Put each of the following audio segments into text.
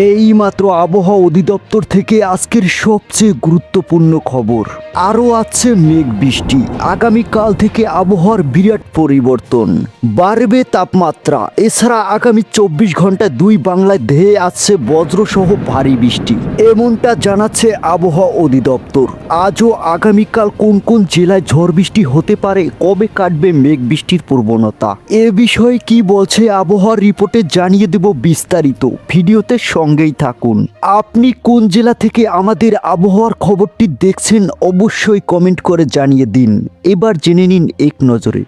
এইমাত্র আবহাওয়া অধিদপ্তর থেকে আজকের সবচেয়ে গুরুত্বপূর্ণ খবর। আরও আছে মেঘ বৃষ্টি। আগামীকাল থেকে আবহাওয়ার বিরাট পরিবর্তন, বাড়বে তাপমাত্রা। এছাড়া আগামী 24 ঘন্টায় দুই বাংলায় ধেয়ে আসছে বজ্রসহ ভারী বৃষ্টি, এমনটা জানাচ্ছে আবহাওয়া অধিদপ্তর। আজও আগামীকাল কোন কোন জেলায় ঝড় বৃষ্টি হতে পারে, কবে কাটবে মেঘ বৃষ্টির প্রবণতা, এ বিষয়ে কি বলছে আবহাওয়ার রিপোর্টে জানিয়ে দেব বিস্তারিত। ভিডিওতে সঙ্গেই থাকুন। আপনি কোন জেলা থেকে আমাদের আবহাওয়ার খবরটি দেখছেন অবশ্যই কমেন্ট করে জানিয়ে দিন। এবার জেনে নিন এক নজরে।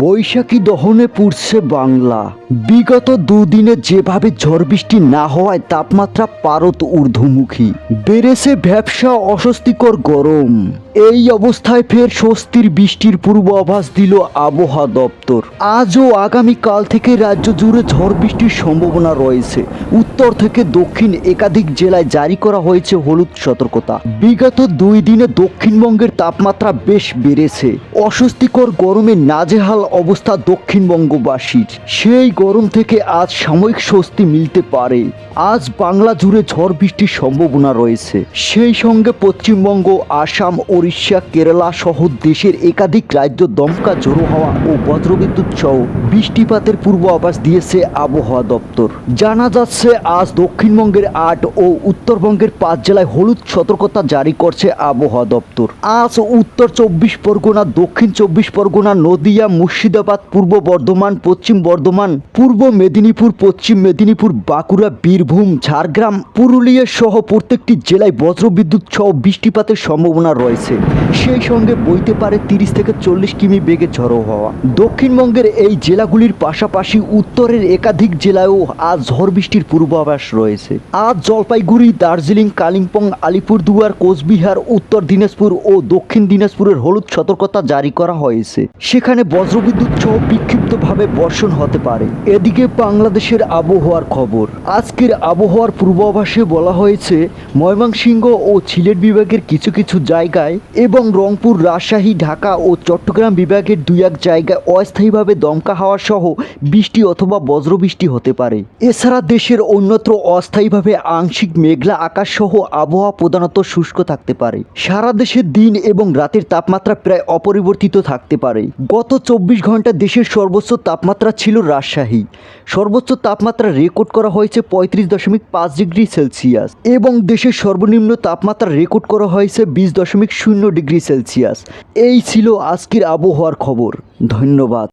বৈশাখী দহনে পুড়ছে বাংলা। বিগত দুদিনে যেভাবে ঝড় বৃষ্টি না হওয়ায় তাপমাত্রা পারদ ঊর্ধ্বমুখী, বেড়েছে ভ্যাপসা অস্বস্তিকর গরম। এই অবস্থায় ফের স্বস্তির বৃষ্টির পূর্বাভাস দিল আবহাওয়া দপ্তর। আজ ও আগামীকাল থেকে রাজ্য জুড়ে ঝড় বৃষ্টির সম্ভাবনা রয়েছে। উত্তর থেকে দক্ষিণ একাধিক জেলায় জারি করা হয়েছে হলুদ সতর্কতা। বিগত 2 দিনে দক্ষিণবঙ্গের তাপমাত্রা বেশ বেড়েছে। অস্বস্তিকর গরমে নাজেহাল অবস্থা দক্ষিণবঙ্গবাসীর। সেই গরম থেকে আজ সাময়িক স্বস্তি মিলতে পারে। আজ বাংলা জুড়ে ঝড় বৃষ্টির সম্ভাবনা রয়েছে। সেই সঙ্গে পশ্চিমবঙ্গ, আসাম, ওড়িশা, কেরালা সহ দেশের একাধিক রাজ্য দমকা ঝোড়ো হাওয়া ও বজ্রবিদ্যুৎ সহ বৃষ্টিপাতের পূর্বাভাস দিয়েছে আবহাওয়া দপ্তর। জানা যাচ্ছে আজ দক্ষিণবঙ্গের 8 ও উত্তরবঙ্গের 5 জেলায় হলুদ সতর্কতা জারি করছে আবহাওয়া দপ্তর। আজ উত্তর 24 পরগনা, দক্ষিণ 24 পরগনা, নদিয়া, মুর্শিদাবাদ, পূর্ব বর্ধমান, পশ্চিম বর্ধমান, পূর্ব মেদিনীপুর, পশ্চিম মেদিনীপুর, বাঁকুড়া, বীরভূম, ঝাড়গ্রাম, পুরুলিয়া সহ প্রত্যেকটি জেলায় বজ্রবিদ্যুৎ সহ বৃষ্টিপাতের সম্ভাবনা রয়েছে। সেই সঙ্গে বইতে পারে 30 থেকে 40 কিমি বেগে ঝড়ো হাওয়া। দক্ষিণবঙ্গের এই জেলাগুলির পাশাপাশি উত্তরের একাধিক জেলায়ও আজ ঝড় বৃষ্টির পূর্বাভাস রয়েছে। আজ জলপাইগুড়ি, দার্জিলিং, কালিম্পং, আলিপুরদুয়ার, কোচবিহার, উত্তর দিনাজপুর ও দক্ষিণ দিনাজপুরের হলুদ সতর্কতা জারি করা হয়েছে। সেখানে বজ্রবিদ্যুৎ সহ বিক্ষিপ্তভাবে বর্ষণ হতে পারে। এদিকে বাংলাদেশের আবহাওয়ার খবর। আজকের আবহাওয়ার পূর্বাভাসে বলা হয়েছে ময়মনসিংহ ও সিলেট বিভাগের কিছু কিছু জায়গায় এবং রংপুর, রাজশাহী, ঢাকা ও চট্টগ্রাম বিভাগের 2-1 জায়গায় অস্থায়ীভাবে দমকা হাওয়া সহ বৃষ্টি অথবা বজ্রবৃষ্টি হতে পারে। এছাড়া দেশের অন্যত্র অস্থায়ীভাবে আংশিক মেঘলা আকাশ সহ আবহাওয়া প্রধানত শুষ্ক থাকতে পারে। সারা দেশে দিন এবং রাতের তাপমাত্রা প্রায় অপরিবর্তিত থাকতে পারে। গত 24 ঘন্টা দেশের সর্বোচ্চ তাপমাত্রা ছিল রাজশাহী। সর্বোচ্চ তাপমাত্রা রেকর্ড করা হয়েছে 35.5 ডিগ্রি সেলসিয়াস এবং দেশের সর্বনিম্ন তাপমাত্রা রেকর্ড করা হয়েছে 20.0 ডিগ্রি সেলসিয়াস। এই ছিল আজকের আবহাওয়ার খবর। ধন্যবাদ।